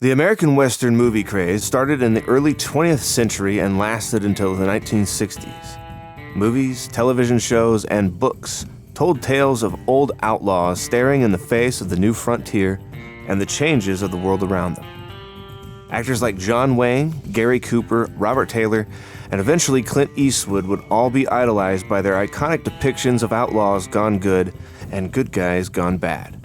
The American Western movie craze started in the early 20th century and lasted until the 1960s. Movies, television shows, and books told tales of old outlaws staring in the face of the new frontier and the changes of the world around them. Actors like John Wayne, Gary Cooper, Robert Taylor, and eventually Clint Eastwood would all be idolized by their iconic depictions of outlaws gone good and good guys gone bad.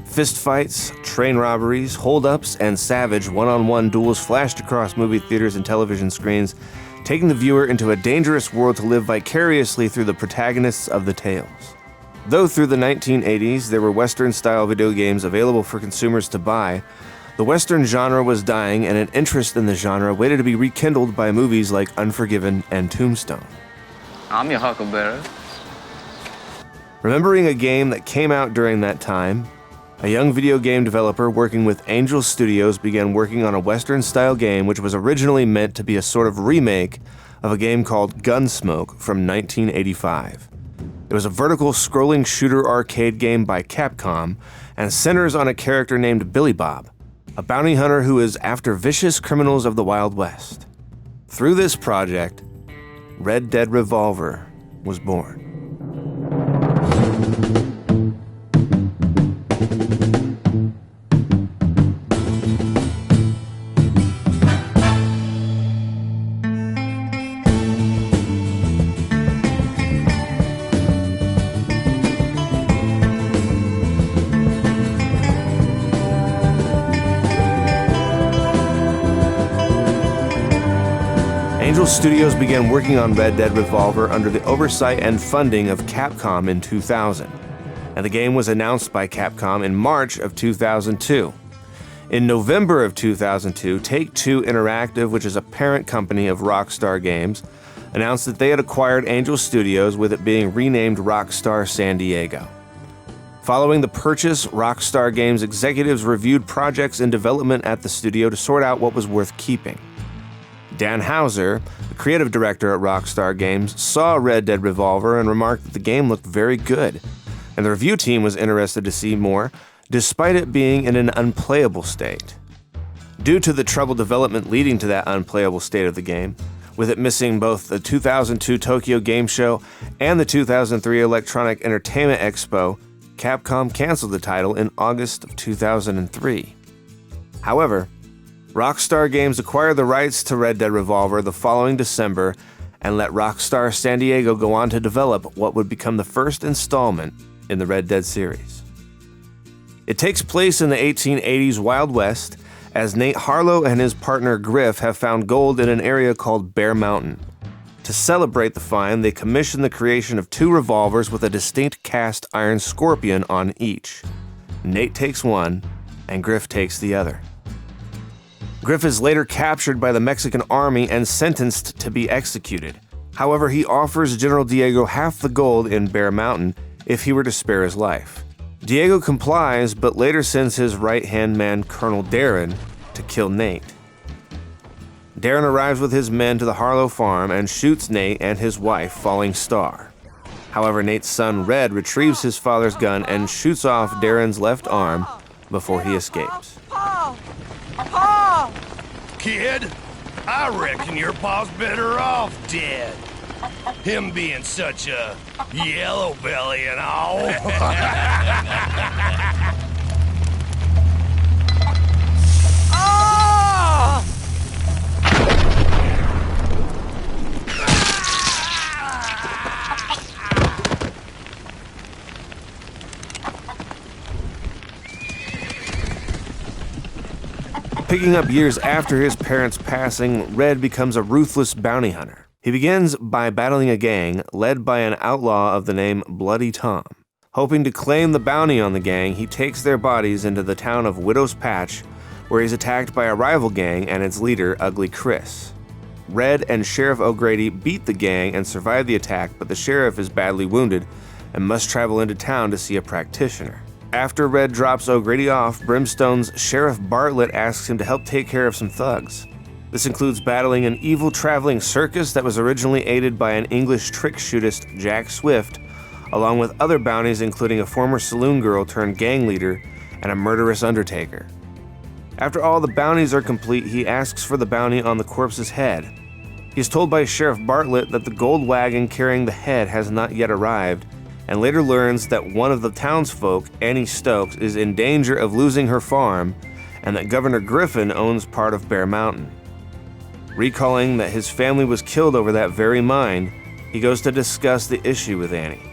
Fistfights, train robberies, holdups, and savage one-on-one duels flashed across movie theaters and television screens, taking the viewer into a dangerous world to live vicariously through the protagonists of the tales. Though through the 1980s there were Western-style video games available for consumers to buy, the Western genre was dying and an interest in the genre waited to be rekindled by movies like Unforgiven and Tombstone. I'm your huckleberry. Remembering a game that came out during that time, a young video game developer working with Angel Studios began working on a Western-style game which was originally meant to be a sort of remake of a game called Gunsmoke from 1985. It was a vertical scrolling shooter arcade game by Capcom and centers on a character named Billy Bob, a bounty hunter who is after vicious criminals of the Wild West. Through this project, Red Dead Revolver was born. Angel Studios began working on Red Dead Revolver under the oversight and funding of Capcom in 2000, and the game was announced by Capcom in March of 2002. In November of 2002, Take-Two Interactive, which is a parent company of Rockstar Games, announced that they had acquired Angel Studios, with it being renamed Rockstar San Diego. Following the purchase, Rockstar Games executives reviewed projects in development at the studio to sort out what was worth keeping. Dan Houser, the creative director at Rockstar Games, saw Red Dead Revolver and remarked that the game looked very good, and the review team was interested to see more, despite it being in an unplayable state. Due to the troubled development leading to that unplayable state of the game, with it missing both the 2002 Tokyo Game Show and the 2003 Electronic Entertainment Expo, Capcom canceled the title in August of 2003. However, Rockstar Games acquired the rights to Red Dead Revolver the following December and let Rockstar San Diego go on to develop what would become the first installment in the Red Dead series. It takes place in the 1880s Wild West, as Nate Harlow and his partner Griff have found gold in an area called Bear Mountain. To celebrate the find, they commission the creation of 2 revolvers with a distinct cast iron scorpion on each. Nate takes one, and Griff takes the other. Griff is later captured by the Mexican army and sentenced to be executed. However, he offers General Diego half the gold in Bear Mountain if he were to spare his life. Diego complies, but later sends his right-hand man, Colonel Darren, to kill Nate. Darren arrives with his men to the Harlow farm and shoots Nate and his wife, Falling Star. However, Nate's son, Red, retrieves his father's gun and shoots off Darren's left arm before he escapes. Pa! Kid, I reckon your pa's better off dead. Him being such a yellow belly and all. Ah! Picking up years after his parents' passing, Red becomes a ruthless bounty hunter. He begins by battling a gang led by an outlaw of the name Bloody Tom. Hoping to claim the bounty on the gang, he takes their bodies into the town of Widow's Patch, where he's attacked by a rival gang and its leader, Ugly Chris. Red and Sheriff O'Grady beat the gang and survive the attack, but the sheriff is badly wounded and must travel into town to see a practitioner. After Red drops O'Grady off, Brimstone's Sheriff Bartlett asks him to help take care of some thugs. This includes battling an evil traveling circus that was originally aided by an English trick shootist, Jack Swift, along with other bounties including a former saloon girl turned gang leader and a murderous undertaker. After all the bounties are complete, he asks for the bounty on the corpse's head. He is told by Sheriff Bartlett that the gold wagon carrying the head has not yet arrived, and later learns that one of the townsfolk, Annie Stokes, is in danger of losing her farm, and that Governor Griffin owns part of Bear Mountain. Recalling that his family was killed over that very mine, he goes to discuss the issue with Annie.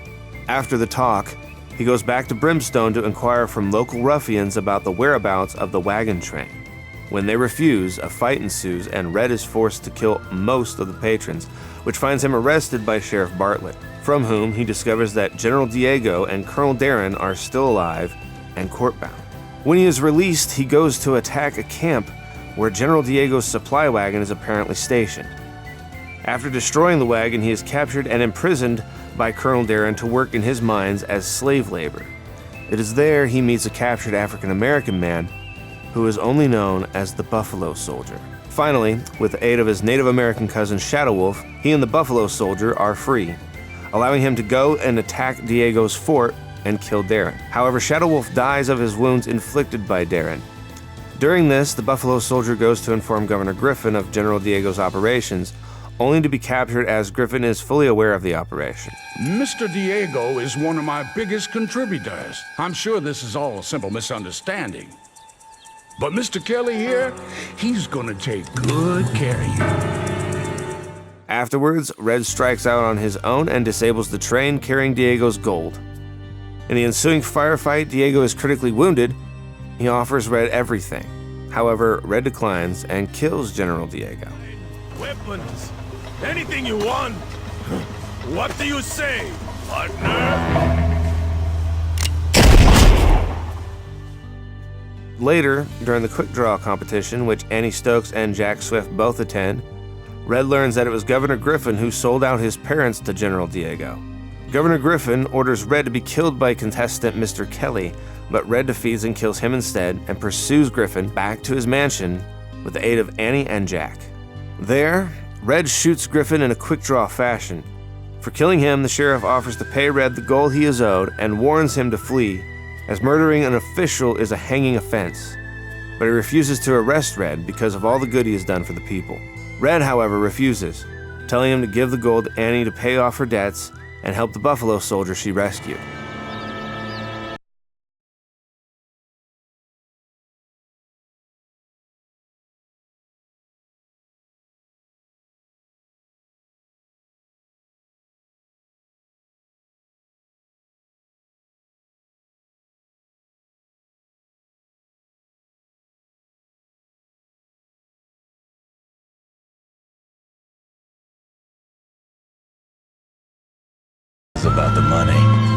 After the talk, he goes back to Brimstone to inquire from local ruffians about the whereabouts of the wagon train. When they refuse, a fight ensues and Red is forced to kill most of the patrons, which finds him arrested by Sheriff Bartlett, from whom he discovers that General Diego and Colonel Darren are still alive and court-bound. When he is released, he goes to attack a camp where General Diego's supply wagon is apparently stationed. After destroying the wagon, he is captured and imprisoned by Colonel Darren to work in his mines as slave labor. It is there he meets a captured African-American man who is only known as the Buffalo Soldier. Finally, with the aid of his Native American cousin Shadow Wolf, he and the Buffalo Soldier are free, allowing him to go and attack Diego's fort and kill Darren. However, Shadow Wolf dies of his wounds inflicted by Darren. During this, the Buffalo Soldier goes to inform Governor Griffin of General Diego's operations, only to be captured as Griffin is fully aware of the operation. Mr. Diego is one of my biggest contributors. I'm sure this is all a simple misunderstanding. But Mr. Kelly here, he's gonna take good care of you. Afterwards, Red strikes out on his own and disables the train carrying Diego's gold. In the ensuing firefight, Diego is critically wounded. He offers Red everything. However, Red declines and kills General Diego. Weapons. Anything you want. What do you say, partner? Later, during the quick draw competition, which Annie Stokes and Jack Swift both attend, Red learns that it was Governor Griffin who sold out his parents to General Diego. Governor Griffin orders Red to be killed by contestant Mr. Kelly, but Red defeats and kills him instead and pursues Griffin back to his mansion with the aid of Annie and Jack. There, Red shoots Griffin in a quick draw fashion. For killing him, the sheriff offers to pay Red the gold he is owed and warns him to flee, as murdering an official is a hanging offense. But he refuses to arrest Red because of all the good he has done for the people. Red, however, refuses, telling him to give the gold to Annie to pay off her debts and help the Buffalo Soldier she rescued. It's about the money.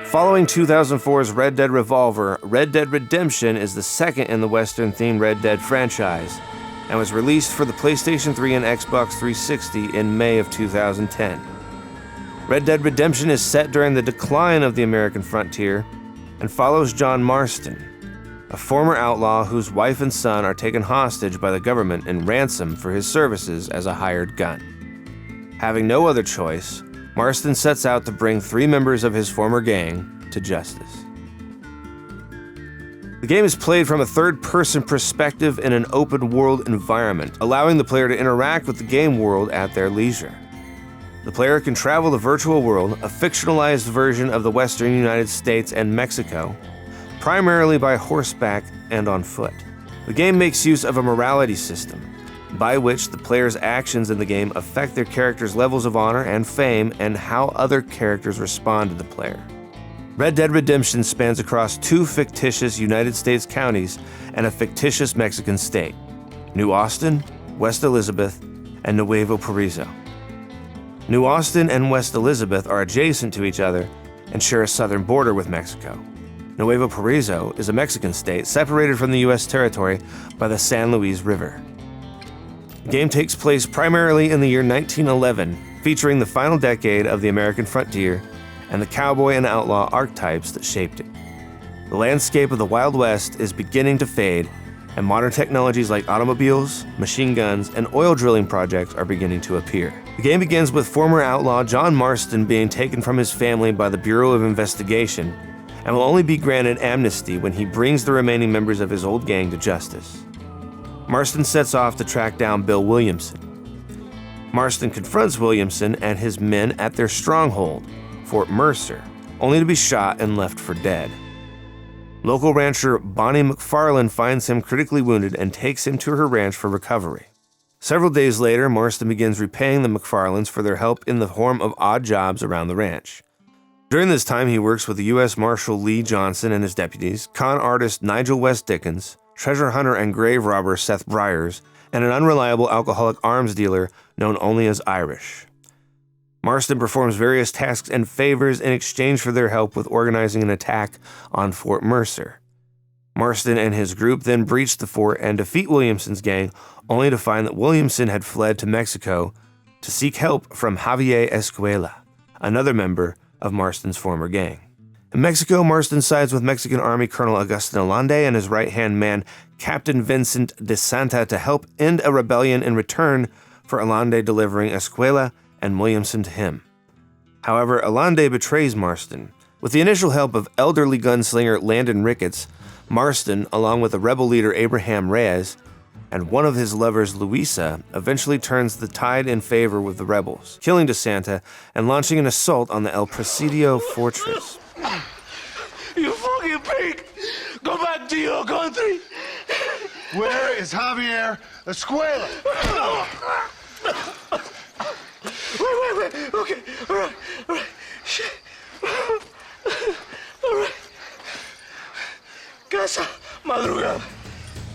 Following 2004's Red Dead Revolver, Red Dead Redemption is the second in the Western-themed Red Dead franchise, and was released for the PlayStation 3 and Xbox 360 in May of 2010. Red Dead Redemption is set during the decline of the American frontier, and follows John Marston, a former outlaw whose wife and son are taken hostage by the government in ransom for his services as a hired gun. Having no other choice, Marston sets out to bring 3 members of his former gang to justice. The game is played from a third-person perspective in an open-world environment, allowing the player to interact with the game world at their leisure. The player can travel the virtual world, a fictionalized version of the western United States and Mexico, primarily by horseback and on foot. The game makes use of a morality system, by which the player's actions in the game affect their characters' levels of honor and fame and how other characters respond to the player. Red Dead Redemption spans across 2 fictitious United States counties and a fictitious Mexican state: New Austin, West Elizabeth, and Nuevo Paraiso. New Austin and West Elizabeth are adjacent to each other and share a southern border with Mexico. Nuevo Paraiso is a Mexican state separated from the U.S. territory by the San Luis River. The game takes place primarily in the year 1911, featuring the final decade of the American frontier and the cowboy and outlaw archetypes that shaped it. The landscape of the Wild West is beginning to fade, and modern technologies like automobiles, machine guns, and oil drilling projects are beginning to appear. The game begins with former outlaw John Marston being taken from his family by the Bureau of Investigation and will only be granted amnesty when he brings the remaining members of his old gang to justice. Marston sets off to track down Bill Williamson. Marston confronts Williamson and his men at their stronghold, Fort Mercer, only to be shot and left for dead. Local rancher Bonnie McFarland finds him critically wounded and takes him to her ranch for recovery. Several days later, Marston begins repaying the McFarlands for their help in the form of odd jobs around the ranch. During this time, he works with the U.S. Marshal Lee Johnson and his deputies, con artist Nigel West Dickens, treasure hunter and grave robber Seth Briers, and an unreliable alcoholic arms dealer known only as Irish. Marston performs various tasks and favors in exchange for their help with organizing an attack on Fort Mercer. Marston and his group then breach the fort and defeat Williamson's gang, only to find that Williamson had fled to Mexico to seek help from Javier Escuela, another member of Marston's former gang. In Mexico, Marston sides with Mexican Army Colonel Agustin Allende and his right-hand man, Captain Vincent de Santa, to help end a rebellion in return for Allende delivering Escuela and Williamson to him. However, Allende betrays Marston. With the initial help of elderly gunslinger Landon Ricketts, Marston, along with the rebel leader Abraham Reyes, and one of his lovers, Luisa, eventually turns the tide in favor with the rebels, killing DeSanta and launching an assault on the El Presidio fortress. You fucking pig! Go back to your country! Where is Javier Escuela? Wait. Okay, all right. Shit. All right. Casa Madrugada.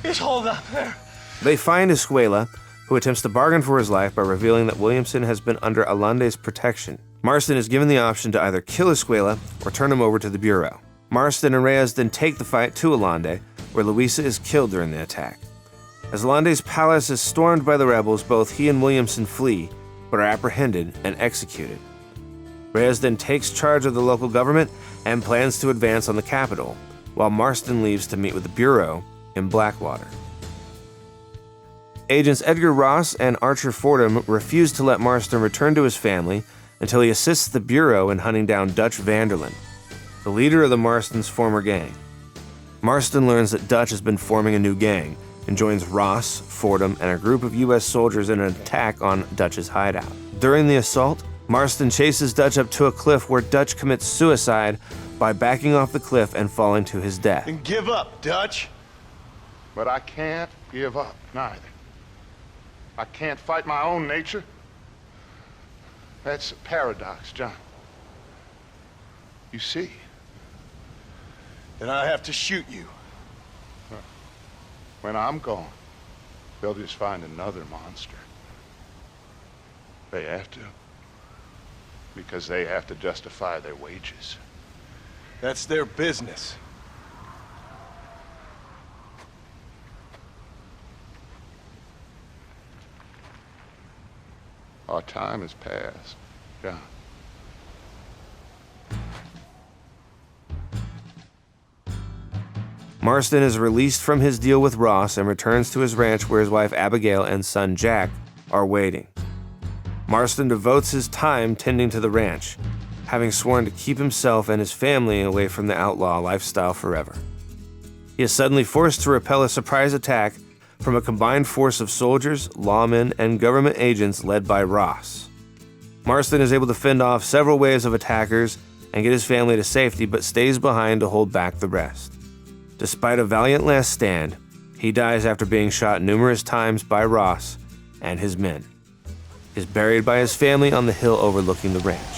It's hold up there. They find Escuela, who attempts to bargain for his life by revealing that Williamson has been under Allende's protection. Marston is given the option to either kill Escuela or turn him over to the Bureau. Marston and Reyes then take the fight to Allende, where Luisa is killed during the attack. As Allende's palace is stormed by the rebels, both he and Williamson flee, but are apprehended and executed. Reyes then takes charge of the local government and plans to advance on the capital, while Marston leaves to meet with the Bureau in Blackwater. Agents Edgar Ross and Archer Fordham refuse to let Marston return to his family until he assists the Bureau in hunting down Dutch Vanderlyn, the leader of the Marston's former gang. Marston learns that Dutch has been forming a new gang and joins Ross, Fordham, and a group of U.S. soldiers in an attack on Dutch's hideout. During the assault, Marston chases Dutch up to a cliff where Dutch commits suicide by backing off the cliff and falling to his death. Then give up, Dutch. But I can't give up, neither. I can't fight my own nature. That's a paradox, John. You see? Then I have to shoot you. When I'm gone, they'll just find another monster. They have to. Because they have to justify their wages. That's their business. Our time has passed, John. Marston is released from his deal with Ross and returns to his ranch where his wife Abigail and son Jack are waiting. Marston devotes his time tending to the ranch, having sworn to keep himself and his family away from the outlaw lifestyle forever. He is suddenly forced to repel a surprise attack from a combined force of soldiers, lawmen, and government agents led by Ross. Marston is able to fend off several waves of attackers and get his family to safety, but stays behind to hold back the rest. Despite a valiant last stand, he dies after being shot numerous times by Ross and his men. He is buried by his family on the hill overlooking the ranch.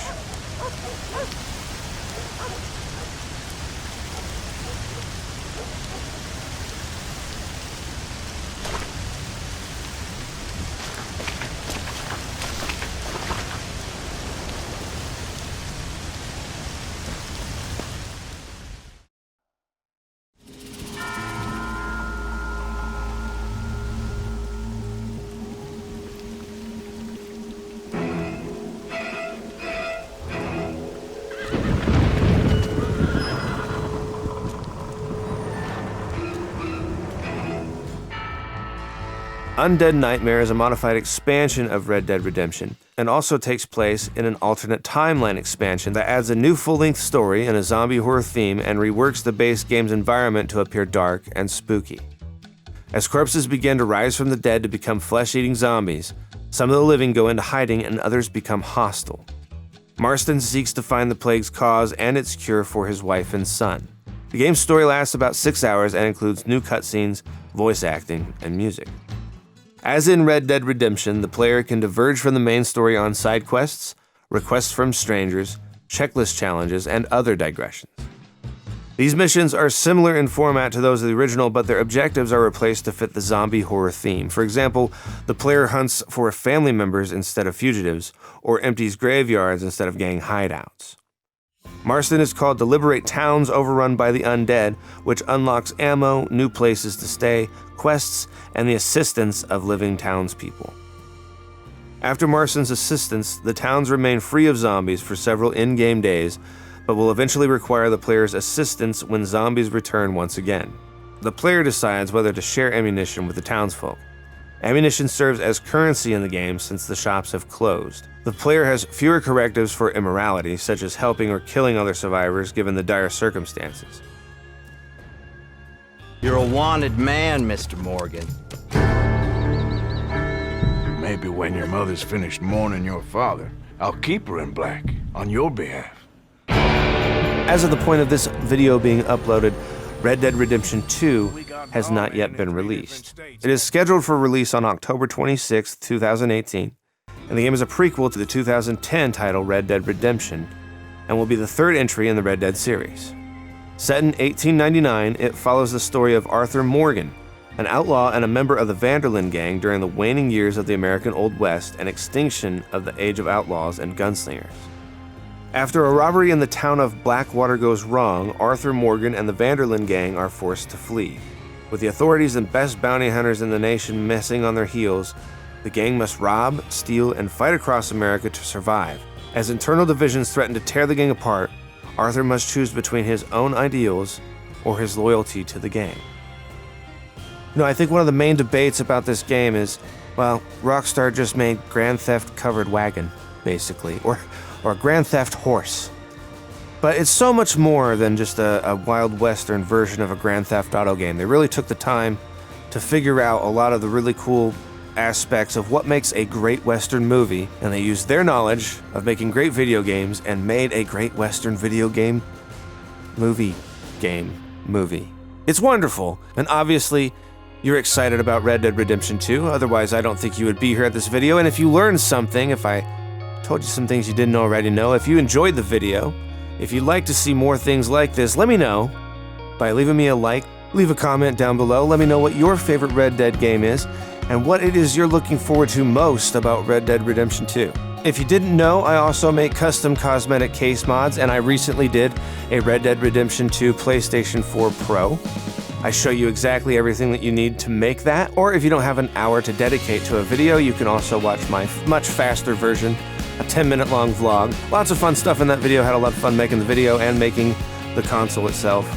Undead Nightmare is a modified expansion of Red Dead Redemption, and also takes place in an alternate timeline expansion that adds a new full-length story and a zombie horror theme and reworks the base game's environment to appear dark and spooky. As corpses begin to rise from the dead to become flesh-eating zombies, some of the living go into hiding and others become hostile. Marston seeks to find the plague's cause and its cure for his wife and son. The game's story lasts about 6 hours and includes new cutscenes, voice acting, and music. As in Red Dead Redemption, the player can diverge from the main story on side quests, requests from strangers, checklist challenges, and other digressions. These missions are similar in format to those of the original, but their objectives are replaced to fit the zombie horror theme. For example, the player hunts for family members instead of fugitives, or empties graveyards instead of gang hideouts. Marston is called to liberate towns overrun by the undead, which unlocks ammo, new places to stay, quests, and the assistance of living townspeople. After Marston's assistance, the towns remain free of zombies for several in-game days, but will eventually require the player's assistance when zombies return once again. The player decides whether to share ammunition with the townsfolk. Ammunition serves as currency in the game since the shops have closed. The player has fewer correctives for immorality, such as helping or killing other survivors given the dire circumstances. You're a wanted man, Mr. Morgan. Maybe when your mother's finished mourning your father, I'll keep her in black on your behalf. As of the point of this video being uploaded, Red Dead Redemption 2 has not yet been released. It is scheduled for release on October 26, 2018, and the game is a prequel to the 2010 title Red Dead Redemption, and will be the third entry in the Red Dead series. Set in 1899, it follows the story of Arthur Morgan, an outlaw and a member of the Vanderlyn gang during the waning years of the American Old West and extinction of the Age of Outlaws and Gunslingers. After a robbery in the town of Blackwater goes wrong, Arthur Morgan and the Vanderlyn gang are forced to flee. With the authorities and best bounty hunters in the nation messing on their heels, the gang must rob, steal, and fight across America to survive. As internal divisions threaten to tear the gang apart, Arthur must choose between his own ideals or his loyalty to the gang. I think one of the main debates about this game is, well, Rockstar just made Grand Theft Covered Wagon, basically, or Grand Theft Horse. But it's so much more than just a Wild Western version of a Grand Theft Auto game. They really took the time to figure out a lot of the really cool aspects of what makes a great Western movie, and they used their knowledge of making great video games and made a great Western video game movie. It's wonderful, and obviously you're excited about Red Dead Redemption 2, otherwise I don't think you would be here at this video, and if you learned something, if I told you some things you didn't already know, if you enjoyed the video, if you'd like to see more things like this, let me know by leaving me a like, leave a comment down below, let me know what your favorite Red Dead game is, and what it is you're looking forward to most about Red Dead Redemption 2. If you didn't know, I also make custom cosmetic case mods, and I recently did a Red Dead Redemption 2 PlayStation 4 Pro. I show you exactly everything that you need to make that, or if you don't have an hour to dedicate to a video, you can also watch my much faster version, a 10-minute long vlog. Lots of fun stuff in that video, had a lot of fun making the video and making the console itself.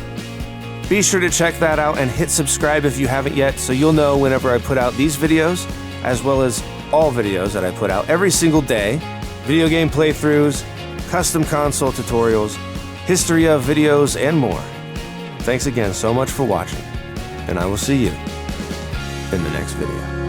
Be sure to check that out and hit subscribe if you haven't yet, so you'll know whenever I put out these videos, as well as all videos that I put out every single day. Video game playthroughs, custom console tutorials, history of videos, and more. Thanks again so much for watching, and I will see you in the next video.